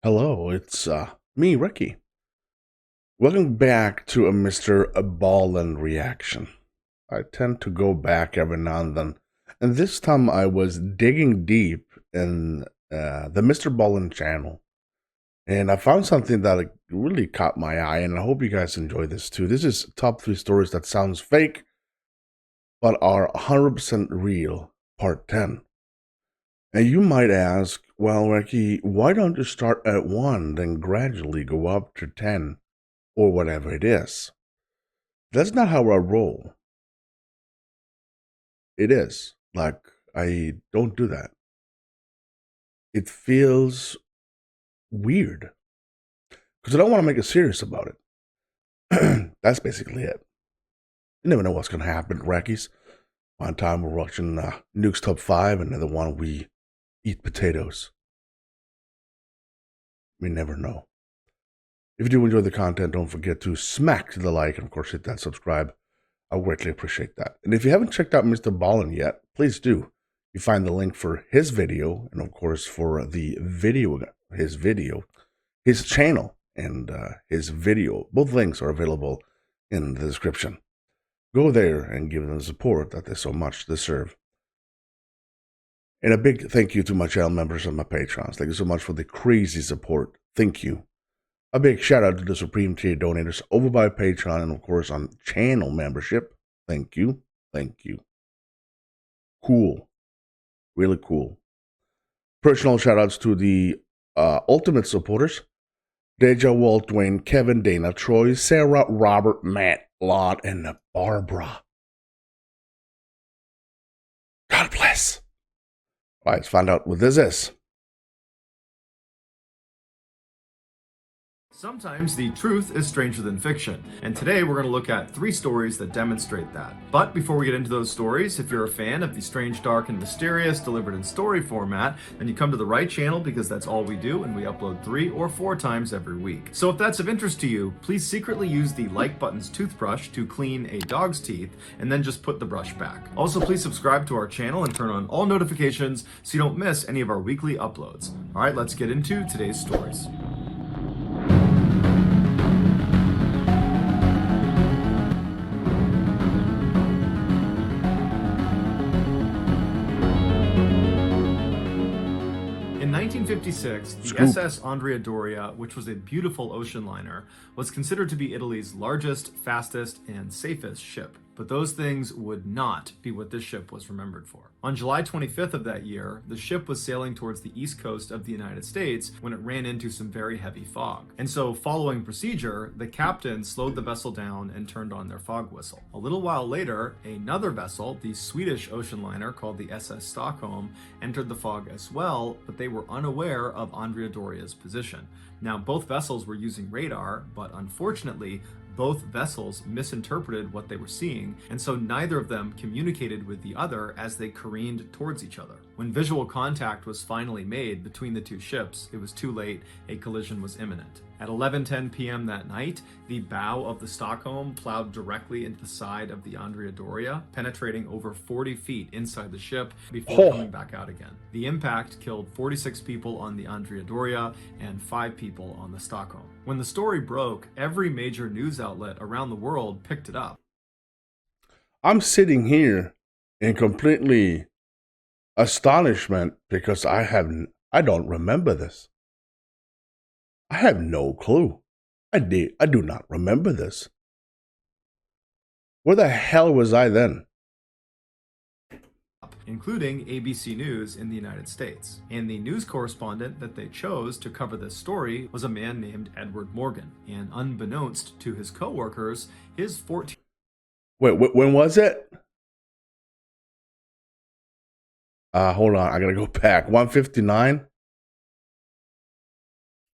Hello, it's me, Recky. Welcome back to a MrBallen reaction. I tend to go back every now and then, and this time I was digging deep in the MrBallen channel, and I found something that really caught my eye, and I hope you guys enjoy this too. This is top 3 stories that sounds fake, but are 100% real, part 10. And you might ask, well, Recky, why don't you start at 1, then gradually go up to 10? Or whatever it is. That's not how I roll. It is. Like, I don't do that. It feels weird. Because I don't want to make it serious about it. That's basically it. You never know what's going to happen at Racky's. One time we're watching Nuke's Top 5, another one we eat potatoes. We never know. If you do enjoy the content, don't forget to smack the like and, of course, hit that subscribe. I greatly appreciate that. And if you haven't checked out MrBallen yet, please do. You find the link for his video and, of course, for the video, his channel, and his video. Both links are available in the description. Go there and give them the support that they so much deserve. And a big thank you to my channel members and my patrons. Thank you so much for the crazy support. Thank you. A big shout out to the Supreme Tier donators over by Patreon and, of course, on channel membership. Thank you. Thank you. Cool. Really cool. Personal shout outs to the ultimate supporters: Deja, Walt, Dwayne, Kevin, Dana, Troy, Sarah, Robert, Matt, Lot, and Barbara. God bless. All right, let's find out what this is. Sometimes the truth is stranger than fiction, and today we're going to look at 3 stories that demonstrate that. But before we get into those stories, if you're a fan of the strange, dark, and mysterious delivered in story format, then you come to the right channel, because that's all we do, and we upload 3 or 4 times every week. So if that's of interest to you, please secretly use the like button's toothbrush to clean a dog's teeth, and then just put the brush back. Also, please subscribe to our channel and turn on all notifications so you don't miss any of our weekly uploads. All right, let's get into today's stories. In 1956, the SS Andrea Doria, which was a beautiful ocean liner, was considered to be Italy's largest, fastest, and safest ship. But those things would not be what this ship was remembered for. On July 25th of that year, the ship was sailing towards the east coast of the United States when it ran into some very heavy fog. And so, following procedure, the captain slowed the vessel down and turned on their fog whistle. A little while later, another vessel, the Swedish ocean liner called the SS Stockholm, entered the fog as well, but they were unaware of Andrea Doria's position. Now, both vessels were using radar, but unfortunately, both vessels misinterpreted what they were seeing, and so neither of them communicated with the other as they careened towards each other. When visual contact was finally made between the two ships, it was too late. A collision was imminent. At 11:10 p.m. that night, the bow of the Stockholm plowed directly into the side of the Andrea Doria, penetrating over 40 feet inside the ship before coming back out again. The impact killed 46 people on the Andrea Doria and 5 people on the Stockholm. When the story broke, every major news outlet around the world picked it up. I'm sitting here in completely astonishment because I don't remember this. I have no clue. I do not remember this. Where the hell was I then? Including ABC News in the United States. And the news correspondent that they chose to cover this story was a man named Edward Morgan. And unbeknownst to his co-workers, his 14... Wait, when was it? Hold on, I gotta go back. 159?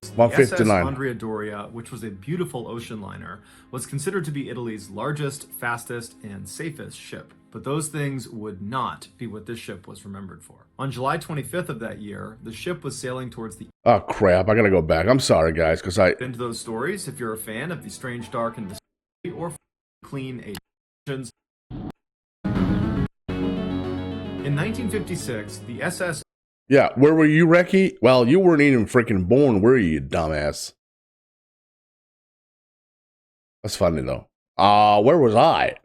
The 159. SS Andrea Doria, which was a beautiful ocean liner, was considered to be Italy's largest, fastest, and safest ship. But those things would not be what this ship was remembered for. On July 25th of that year, the ship was sailing towards the... Oh crap, I gotta go back. I'm sorry guys, because I... Into those stories, if you're a fan of the strange, dark, and mysterious, or clean a... In 1956, the SS Yeah, where were you, Recky? Well, you weren't even freaking born, were you, you dumbass? That's funny, though. Where was I?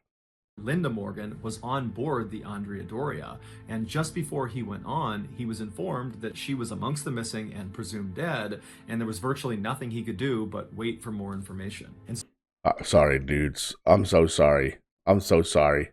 Linda Morgan was on board the Andrea Doria, and just before he went on, he was informed that she was amongst the missing and presumed dead, and there was virtually nothing he could do but wait for more information. And Sorry, dudes. I'm so sorry. I'm so sorry.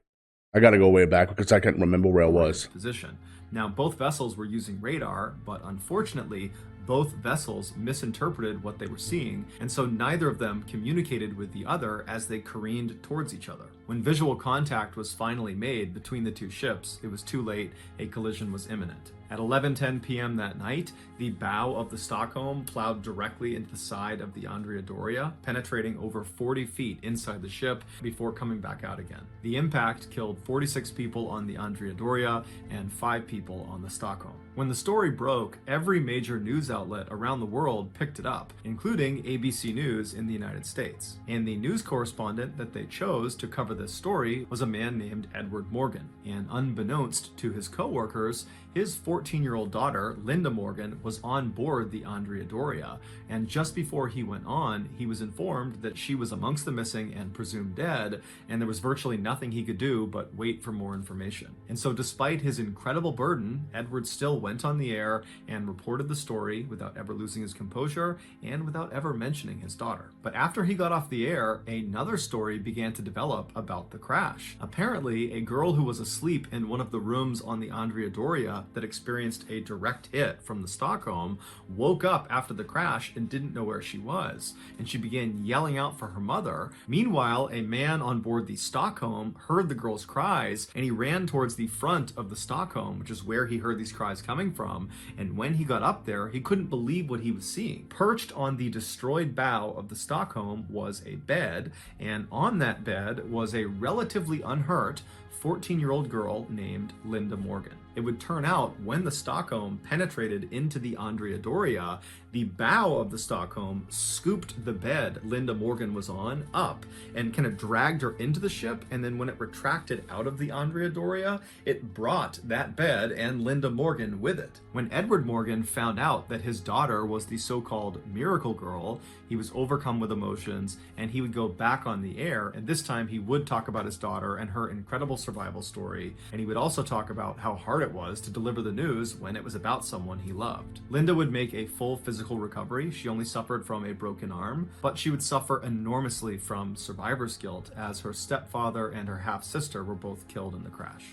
I gotta go way back because I can't remember where I was. Position. Now, both vessels were using radar, but unfortunately, both vessels misinterpreted what they were seeing, and so neither of them communicated with the other as they careened towards each other. When visual contact was finally made between the two ships, it was too late, a collision was imminent. At 11:10 p.m. that night, the bow of the Stockholm plowed directly into the side of the Andrea Doria, penetrating over 40 feet inside the ship before coming back out again. The impact killed 46 people on the Andrea Doria and 5 people on the Stockholm. When the story broke, every major news outlet around the world picked it up, including ABC News in the United States. And the news correspondent that they chose to cover this story was a man named Edward Morgan. And unbeknownst to his co-workers, his 14-year-old daughter, Linda Morgan, was on board the Andrea Doria, and just before he went on, he was informed that she was amongst the missing and presumed dead, and there was virtually nothing he could do but wait for more information. And so despite his incredible burden, Edward still went on the air and reported the story without ever losing his composure and without ever mentioning his daughter. But after he got off the air, another story began to develop about the crash. Apparently, a girl who was asleep in one of the rooms on the Andrea Doria that experienced a direct hit from the Stockholm woke up after the crash and didn't know where she was, and she began yelling out for her mother. Meanwhile, a man on board the Stockholm heard the girl's cries, and he ran towards the front of the Stockholm, which is where he heard these cries coming from, and when he got up there, he couldn't believe what he was seeing. Perched on the destroyed bow of the Stockholm was a bed, and on that bed was a relatively unhurt 14-year-old girl named Linda Morgan. It would turn out when the Stockholm penetrated into the Andrea Doria, the bow of the Stockholm scooped the bed Linda Morgan was on up and kind of dragged her into the ship, and then when it retracted out of the Andrea Doria, it brought that bed and Linda Morgan with it. When Edward Morgan found out that his daughter was the so-called miracle girl, he was overcome with emotions, and he would go back on the air, and this time he would talk about his daughter and her incredible survival story, and he would also talk about how hard it was to deliver the news when it was about someone he loved. Linda would make a full physical recovery. She only suffered from a broken arm, but she would suffer enormously from survivor's guilt, as her stepfather and her half-sister were both killed in the crash.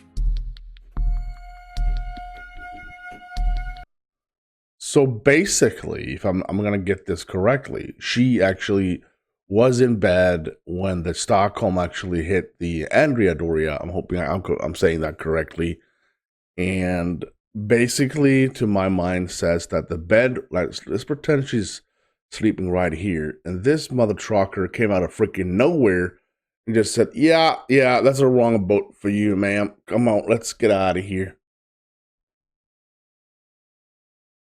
So basically, if I'm gonna get this correctly, she actually was in bed when the Stockholm actually hit the Andrea Doria. I'm hoping I'm saying that correctly. And basically, to my mind, says that the bed, let's pretend she's sleeping right here, and this mother trucker came out of freaking nowhere and just said, yeah, that's a wrong boat for you, ma'am. Come on, let's get out of here.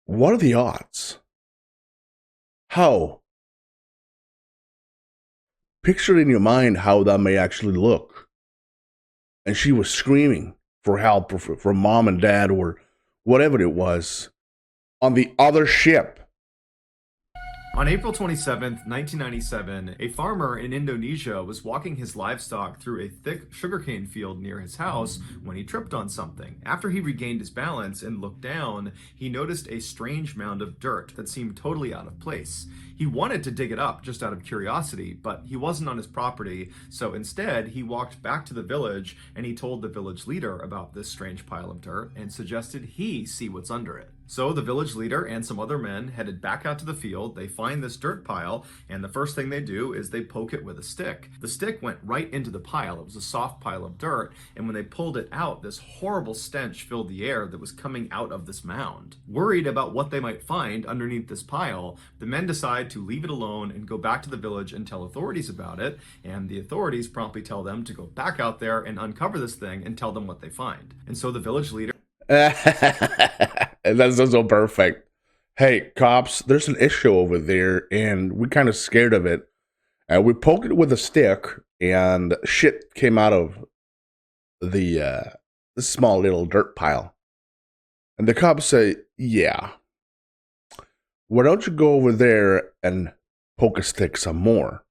What are the odds? How? Picture in your mind how that may actually look. And she was screaming for help, for mom and dad, or whatever it was, on the other ship. On April 27, 1997, a farmer in Indonesia was walking his livestock through a thick sugarcane field near his house when he tripped on something. After he regained his balance and looked down, he noticed a strange mound of dirt that seemed totally out of place. He wanted to dig it up just out of curiosity, but he wasn't on his property, so instead he walked back to the village and he told the village leader about this strange pile of dirt and suggested he see what's under it. So the village leader and some other men headed back out to the field. They find this dirt pile, and the first thing they do is they poke it with a stick. The stick went right into the pile. It was a soft pile of dirt, and when they pulled it out, this horrible stench filled the air that was coming out of this mound. Worried about what they might find underneath this pile, the men decide to leave it alone and go back to the village and tell authorities about it, and the authorities promptly tell them to go back out there and uncover this thing and tell them what they find. And so the village leader That's so perfect. Hey, cops, there's an issue over there, and we kind of scared of it. And we poked it with a stick, and shit came out of the this small little dirt pile. And the cops say, yeah, why don't you go over there and poke a stick some more?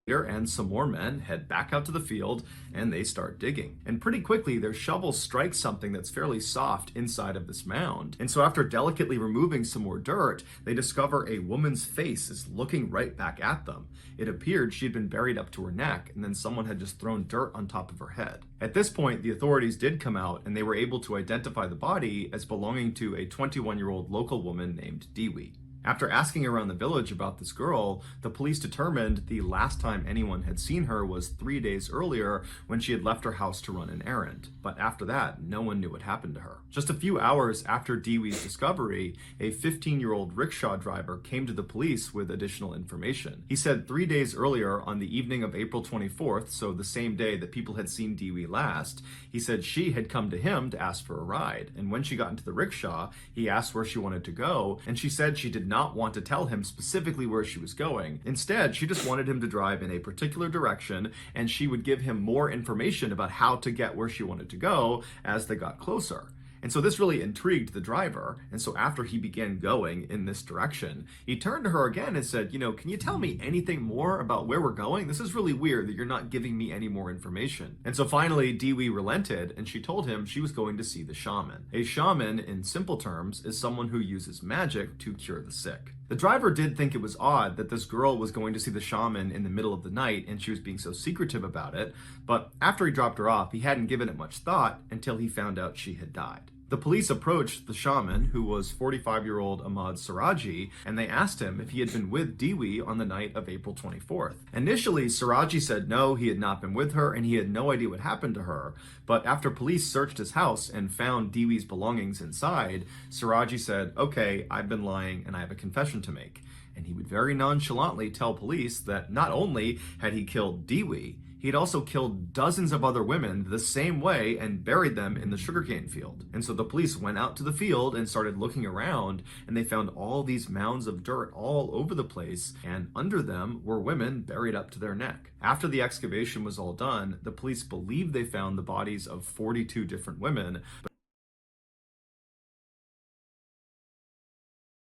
And some more men head back out to the field and they start digging. And pretty quickly, their shovels strike something that's fairly soft inside of this mound. And so, after delicately removing some more dirt, they discover a woman's face is looking right back at them. It appeared she'd been buried up to her neck, and then someone had just thrown dirt on top of her head. At this point, the authorities did come out and they were able to identify the body as belonging to a 21-year-old local woman named Dewey. After asking around the village about this girl, the police determined the last time anyone had seen her was 3 days earlier when she had left her house to run an errand. But after that, no one knew what happened to her. Just a few hours after Dewey's discovery, a 15-year-old rickshaw driver came to the police with additional information. He said 3 days earlier, on the evening of April 24th, so the same day that people had seen Dewey last, he said she had come to him to ask for a ride. And when she got into the rickshaw, he asked where she wanted to go, and she said she did not want to tell him specifically where she was going. Instead, she just wanted him to drive in a particular direction, and she would give him more information about how to get where she wanted to go as they got closer. And so this really intrigued the driver. And so after he began going in this direction, he turned to her again and said, can you tell me anything more about where we're going? This is really weird that you're not giving me any more information. And so finally, Dewey relented and she told him she was going to see the shaman. A shaman, in simple terms, is someone who uses magic to cure the sick. The driver did think it was odd that this girl was going to see the shaman in the middle of the night and she was being so secretive about it, but after he dropped her off, he hadn't given it much thought until he found out she had died. The police approached the shaman, who was 45-year-old Ahmad Siraji, and they asked him if he had been with Dewey on the night of April 24th. Initially, Siraji said no, he had not been with her, and he had no idea what happened to her. But after police searched his house and found Dewey's belongings inside, Siraji said, okay, I've been lying and I have a confession to make. And he would very nonchalantly tell police that not only had he killed Dewey, he had also killed dozens of other women the same way and buried them in the sugarcane field. And so the police went out to the field and started looking around, and they found all these mounds of dirt all over the place, and under them were women buried up to their neck. After the excavation was all done, the police believed they found the bodies of 42 different women.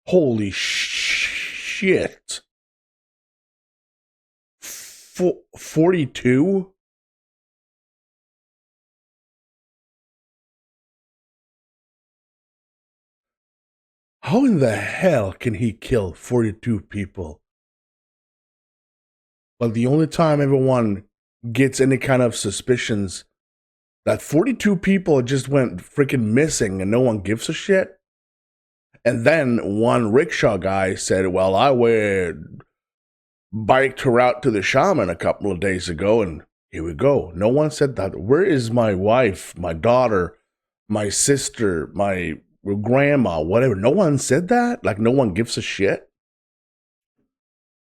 Holy shit. 42? How in the hell can he kill 42 people? Well, the only time everyone gets any kind of suspicions that 42 people just went freaking missing and no one gives a shit. And then one rickshaw guy said, well, biked her out to the shaman a couple of days ago, and here we go. No one said that. Where is my wife, my daughter, my sister, my grandma, whatever? No one said that? Like, no one gives a shit?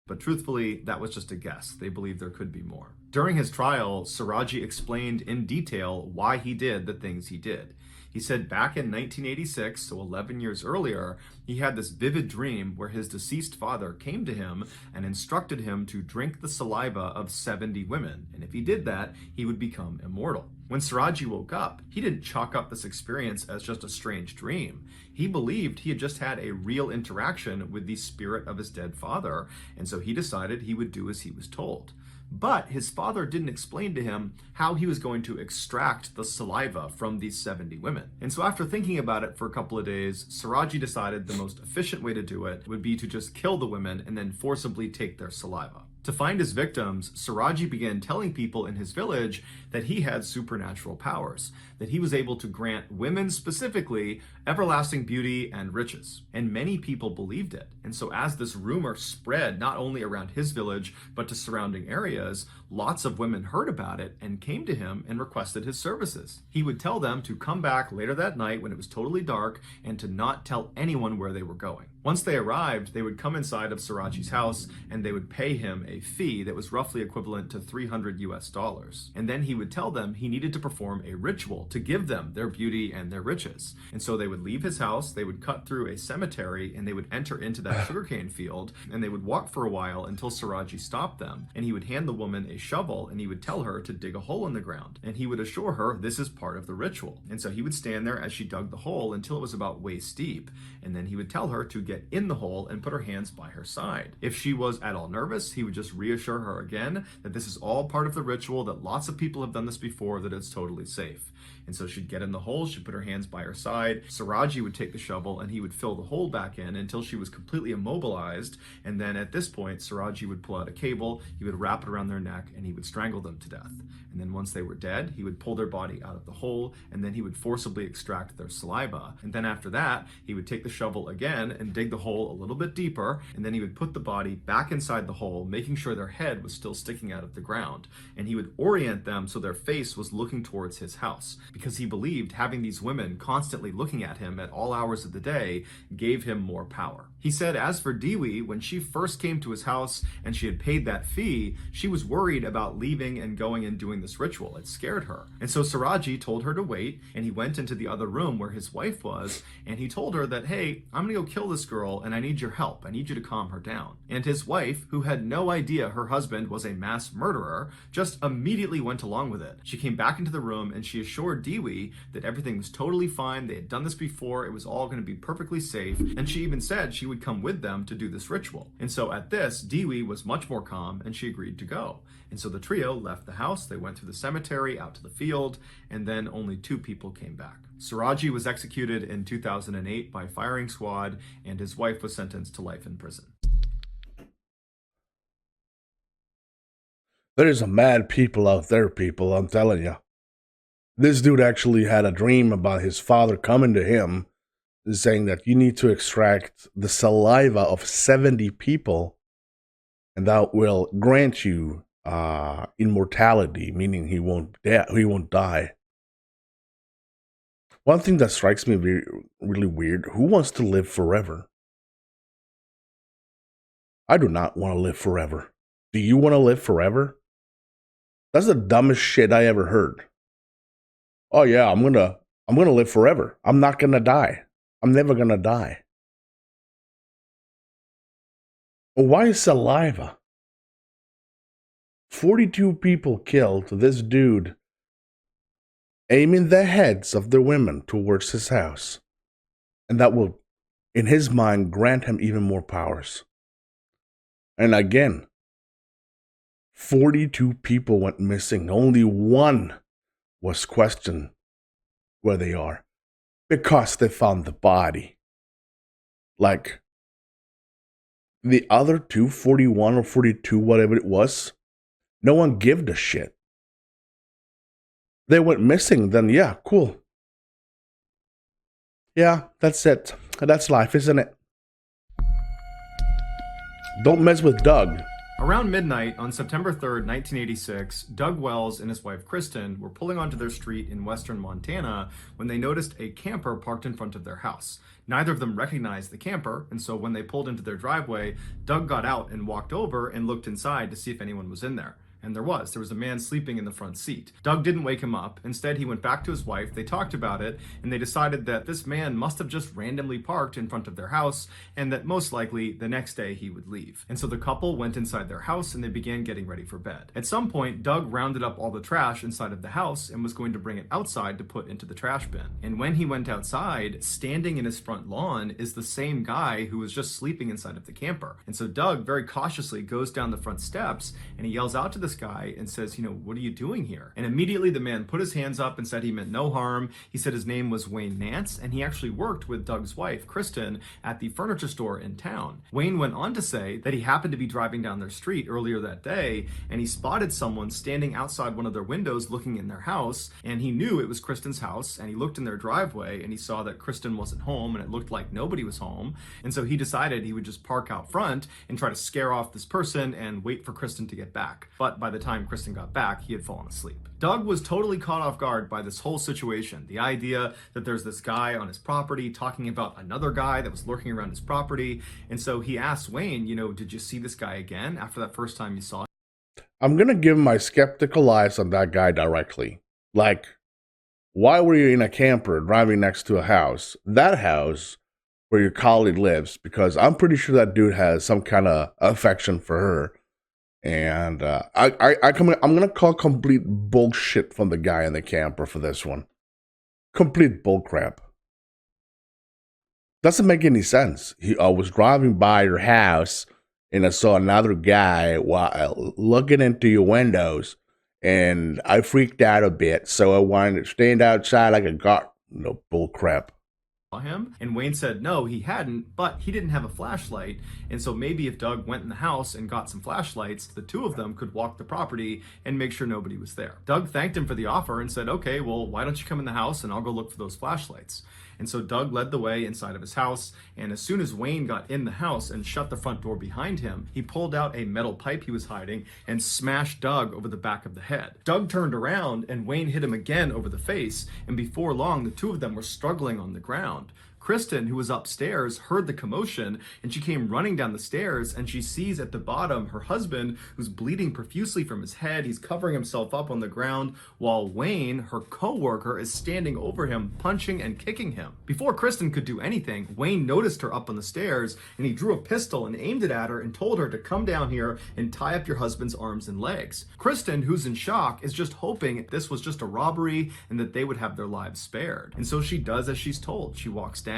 But truthfully, that was just a guess. They believed there could be more. During his trial, Siraji explained in detail why he did the things he did. He said back in 1986, so 11 years earlier, he had this vivid dream where his deceased father came to him and instructed him to drink the saliva of 70 women. And if he did that, he would become immortal. When Siraji woke up, he didn't chalk up this experience as just a strange dream. He believed he had just had a real interaction with the spirit of his dead father, and so he decided he would do as he was told. But his father didn't explain to him how he was going to extract the saliva from these 70 women. And so after thinking about it for a couple of days, Siraji decided the most efficient way to do it would be to just kill the women and then forcibly take their saliva. To find his victims, Siraji began telling people in his village that he had supernatural powers, that he was able to grant women specifically everlasting beauty and riches. And many people believed it. And so as this rumor spread not only around his village, but to surrounding areas, lots of women heard about it and came to him and requested his services. He would tell them to come back later that night when it was totally dark and to not tell anyone where they were going. Once they arrived, they would come inside of Siraji's house and they would pay him a fee that was roughly equivalent to $300. And then he would tell them he needed to perform a ritual to give them their beauty and their riches. And so they would leave his house, they would cut through a cemetery, and they would enter into that sugarcane field, and they would walk for a while until Siraji stopped them, and he would hand the woman a shovel, and he would tell her to dig a hole in the ground, and he would assure her this is part of the ritual. And so he would stand there as she dug the hole until it was about waist deep, and then he would tell her to get in the hole and put her hands by her side. If she was at all nervous, he would just reassure her again that this is all part of the ritual, that lots of people have done this before, that it's totally safe. And so she'd get in the hole, she'd put her hands by her side, Siraji would take the shovel and he would fill the hole back in until she was completely immobilized, and then at this point Siraji would pull out a cable, he would wrap it around their neck, and he would strangle them to death. And then once they were dead, he would pull their body out of the hole, and then he would forcibly extract their saliva. And then after that, he would take the shovel again and dig the hole a little bit deeper, and then he would put the body back inside the hole, making sure their head was still sticking out of the ground. And he would orient them so their face was looking towards his house, because he believed having these women constantly looking at him at all hours of the day gave him more power. He said as for Dewi, when she first came to his house and she had paid that fee, she was worried about leaving and going and doing this ritual. It scared her. And so Siraji told her to wait, and he went into the other room where his wife was, and he told her that, hey, I'm gonna go kill this girl and I need your help. I need you to calm her down. And his wife, who had no idea her husband was a mass murderer, just immediately went along with it. She came back into the room and she assured Dewi that everything was totally fine. They had done this before. It was all going to be perfectly safe. And she even said she would come with them to do this ritual. And so at this, Dewi was much more calm and she agreed to go. And so the trio left the house. They went through the cemetery out to the field, and then only 2 people came back. Siraji was executed in 2008 by firing squad, and his wife was sentenced to life in prison. There is a mad people out there, people, I'm telling you. This dude actually had a dream about his father coming to him and saying that you need to extract the saliva of 70 people and that will grant you immortality, meaning he won't die. One thing that strikes me really weird, who wants to live forever? I do not want to live forever. Do you want to live forever? That's the dumbest shit I ever heard. Oh yeah, I'm gonna live forever. I'm not gonna die. I'm never gonna die. Why saliva? 42 people killed, this dude aiming the heads of the women towards his house. And that will, in his mind, grant him even more powers. And again, 42 people went missing. Only one was questioned where they are because they found the body. Like, the other two, 41 or 42, whatever it was, no one gave a shit. They went missing, then yeah, cool. Yeah, that's it. That's life, isn't it? Don't mess with Doug. Around midnight on September 3rd, 1986, Doug Wells and his wife Kristen were pulling onto their street in western Montana when they noticed a camper parked in front of their house. Neither of them recognized the camper, and so when they pulled into their driveway, Doug got out and walked over and looked inside to see if anyone was in there. And there was a man sleeping in the front seat. Doug didn't wake him up. Instead, he went back to his wife. They talked about it, and they decided that this man must have just randomly parked in front of their house, and that most likely the next day he would leave. And so the couple went inside their house and they began getting ready for bed. At some point, Doug rounded up all the trash inside of the house and was going to bring it outside to put into the trash bin. And when he went outside, standing in his front lawn is the same guy who was just sleeping inside of the camper. And so Doug very cautiously goes down the front steps and he yells out to this guy and says, what are you doing here? And immediately the man put his hands up and said he meant no harm. He said his name was Wayne Nance, and he actually worked with Doug's wife, Kristen, at the furniture store in town. Wayne went on to say that he happened to be driving down their street earlier that day, and he spotted someone standing outside one of their windows looking in their house, and he knew it was Kristen's house, and he looked in their driveway, and he saw that Kristen wasn't home, and it looked like nobody was home, and so he decided he would just park out front and try to scare off this person and wait for Kristen to get back. But by the time Kristen got back, he had fallen asleep. Doug was totally caught off guard by this whole situation. The idea that there's this guy on his property talking about another guy that was lurking around his property. And so he asked Wayne, did you see this guy again after that first time you saw him? I'm going to give my skeptical eyes on that guy directly. Like, Why were you in a camper driving next to a house? That house where your colleague lives, because I'm pretty sure that dude has some kind of affection for her. And I'm gonna call complete bullshit from the guy in the camper for this one. Complete bullcrap. Doesn't make any sense. He was driving by your house and I saw another guy while looking into your windows, and I freaked out a bit, so I wanted to stand outside like a god. No bullcrap. Him, and Wayne said no, he hadn't, but he didn't have a flashlight, and so maybe if Doug went in the house and got some flashlights, the two of them could walk the property and make sure nobody was there. Doug thanked him for the offer and said, okay, well, why don't you come in the house and I'll go look for those flashlights. And so Doug led the way inside of his house, and as soon as Wayne got in the house and shut the front door behind him, he pulled out a metal pipe he was hiding and smashed Doug over the back of the head. Doug turned around and Wayne hit him again over the face, and before long the two of them were struggling on the ground. Kristen, who was upstairs, heard the commotion, and she came running down the stairs, and she sees at the bottom her husband, who's bleeding profusely from his head. He's covering himself up on the ground, while Wayne, her co-worker, is standing over him, punching and kicking him. Before Kristen could do anything, Wayne noticed her up on the stairs, and he drew a pistol and aimed it at her and told her to come down here and tie up your husband's arms and legs. Kristen, who's in shock, is just hoping this was just a robbery and that they would have their lives spared. And so she does as she's told. She walks down.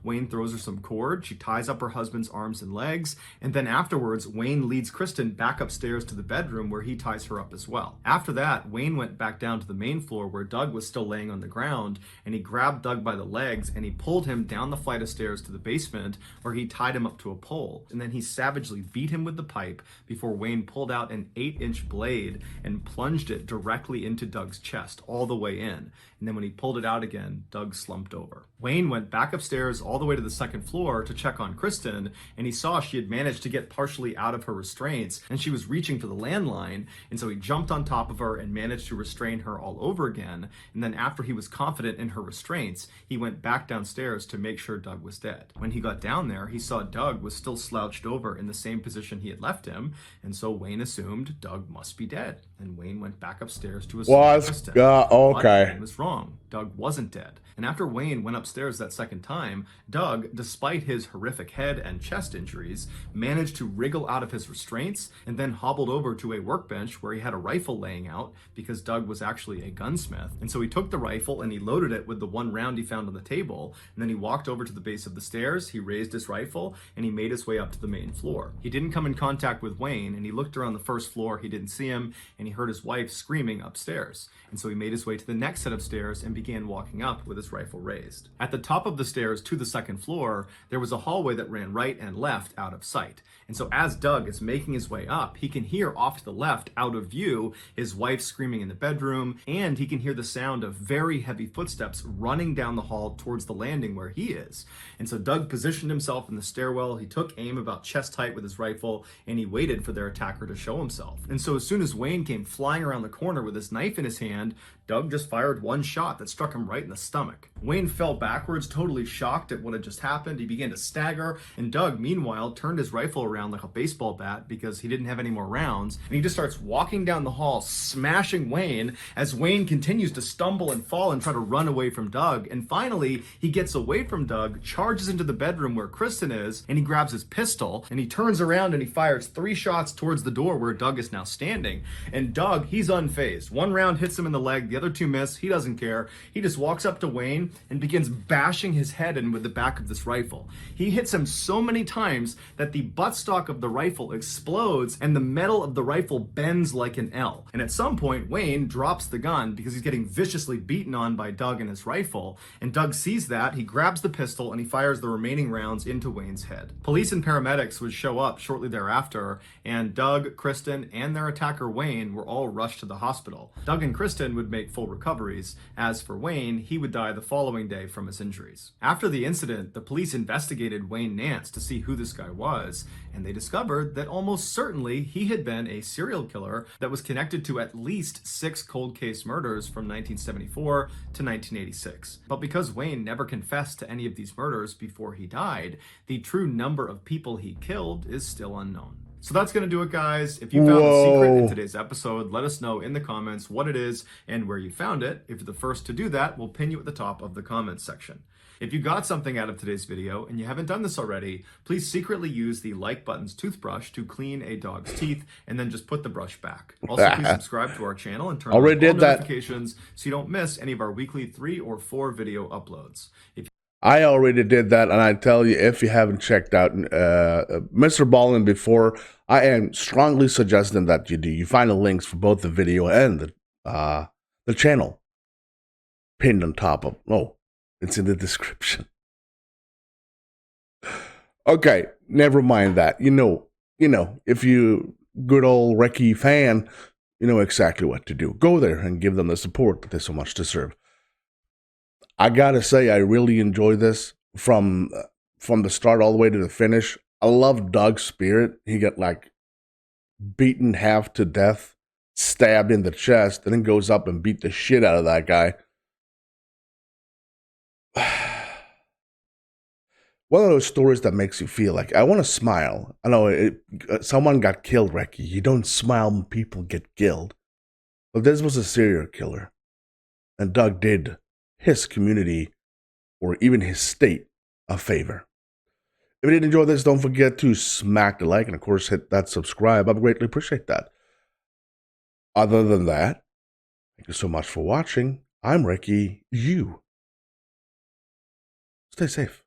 Wayne throws her some cord. She ties up her husband's arms and legs. And then afterwards, Wayne leads Kristen back upstairs to the bedroom where he ties her up as well. After that, Wayne went back down to the main floor where Doug was still laying on the ground, and he grabbed Doug by the legs and he pulled him down the flight of stairs to the basement where he tied him up to a pole. And then he savagely beat him with the pipe before Wayne pulled out an 8-inch blade and plunged it directly into Doug's chest all the way in. And then when he pulled it out again, Doug slumped over. Wayne went back upstairs all the way to the second floor to check on Kristen, and he saw she had managed to get partially out of her restraints and she was reaching for the landline, and so he jumped on top of her and managed to restrain her all over again. And then after he was confident in her restraints, he went back downstairs to make sure Doug was dead. When he got down there, he saw Doug was still slouched over in the same position he had left him, and so Wayne assumed Doug must be dead. And Wayne went back upstairs to assume Kristen. Okay. But Wayne was wrong. Doug wasn't dead. And after Wayne went upstairs that second time, Doug, despite his horrific head and chest injuries, managed to wriggle out of his restraints and then hobbled over to a workbench where he had a rifle laying out because Doug was actually a gunsmith. And so he took the rifle and he loaded it with the one round he found on the table. And then he walked over to the base of the stairs, he raised his rifle, and he made his way up to the main floor. He didn't come in contact with Wayne, and he looked around the first floor, he didn't see him, and he heard his wife screaming upstairs. And so he made his way to the next set of stairs and began walking up with his rifle raised. At the top of the stairs to the second floor, there was a hallway that ran right and left out of sight. And so as Doug is making his way up, he can hear off to the left, out of view, his wife screaming in the bedroom, and he can hear the sound of very heavy footsteps running down the hall towards the landing where he is. And so Doug positioned himself in the stairwell, he took aim about chest height with his rifle, and he waited for their attacker to show himself. And so as soon as Wayne came flying around the corner with his knife in his hand, Doug just fired one shot that struck him right in the stomach. Wayne fell backwards, totally shocked at what had just happened. He began to stagger, and Doug, meanwhile, turned his rifle around like a baseball bat because he didn't have any more rounds, and he just starts walking down the hall, smashing Wayne as Wayne continues to stumble and fall and try to run away from Doug. And finally, he gets away from Doug, charges into the bedroom where Kristen is, and he grabs his pistol, and he turns around and he fires 3 shots towards the door where Doug is now standing. And Doug, he's unfazed. One round hits him in the leg, the other 2 miss. He doesn't care. He just walks up to Wayne and begins bashing his head in with the back of this rifle. He hits him so many times that the buttstock of the rifle explodes and the metal of the rifle bends like an L. And at some point, Wayne drops the gun because he's getting viciously beaten on by Doug and his rifle. And Doug sees that, he grabs the pistol, and he fires the remaining rounds into Wayne's head. Police and paramedics would show up shortly thereafter, and Doug, Kristen, and their attacker Wayne were all rushed to the hospital. Doug and Kristen would make full recoveries. As for Wayne, he would die the following day from his injuries. After the incident, the police investigated Wayne Nance to see who this guy was, and they discovered that almost certainly he had been a serial killer that was connected to at least 6 cold case murders from 1974 to 1986. But because Wayne never confessed to any of these murders before he died, the true number of people he killed is still unknown. So that's going to do it, guys. If you found the secret in Whoa. today's episode, let us know in the comments what it is and where you found it. If you're the first to do that, we'll pin you at the top of the comments section. If you got something out of today's video and you haven't done this already, please secretly use the like button's toothbrush to clean a dog's teeth and then just put the brush back. Also, please subscribe to our channel and turn on Already all did that. notifications so you don't miss any of our weekly 3 or 4 video uploads. I already did that, and I tell you, if you haven't checked out MrBallen before, I am strongly suggesting that you do. You find the links for both the video and the channel pinned on top of. Oh, it's in the description. Okay, never mind that. You know, if you good old Recky fan, you know exactly what to do. Go there and give them the support that they so much deserve. I gotta say, I really enjoy this from the start all the way to the finish. I love Doug's spirit. He got like beaten half to death, stabbed in the chest, and then goes up and beat the shit out of that guy. One of those stories that makes you feel like I want to smile. I know someone got killed, Recky. You don't smile when people get killed. But this was a serial killer, and Doug did his community or even his state a favor. If you did enjoy this, don't forget to smack the like and, of course, hit that subscribe. I greatly appreciate that. Other than that, thank you so much for watching. I'm Recky. You stay safe.